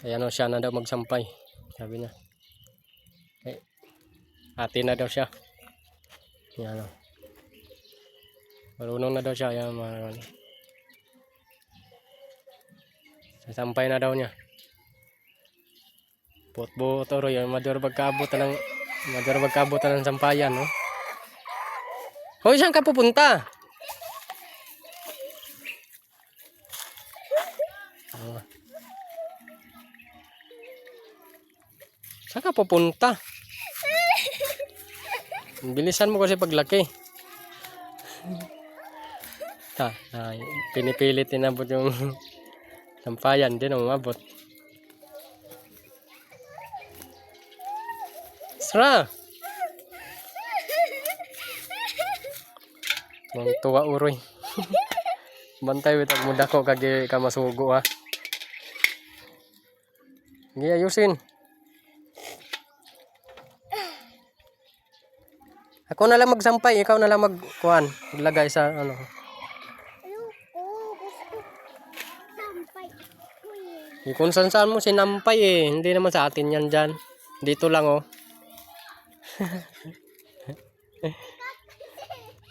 Kaya no, siya na daw magsampay. Sabi niya. Okay. Ate na daw siya. Yan o. Marunong na daw siya. Yan, sasampay na daw niya. Buot-buot oro yan. Maduro magkaabutan ng sampayan, no? Hoy, saan ka pupunta? Saan ka pupunta? Bilisan mo kasi paglaki. Pinipilit inabot yung sampayan, din umabot. Sra! Mang tuwa uroy. Bantay witag muda ko kagi ka masugo ha. Gi ayusin. Ako na lang magsampay, ikaw na lang magkuhan, maglagay sa ano. Gusto sampay. Kung saan mo sinampay eh, hindi naman sa atin yan dyan. Dito lang oh.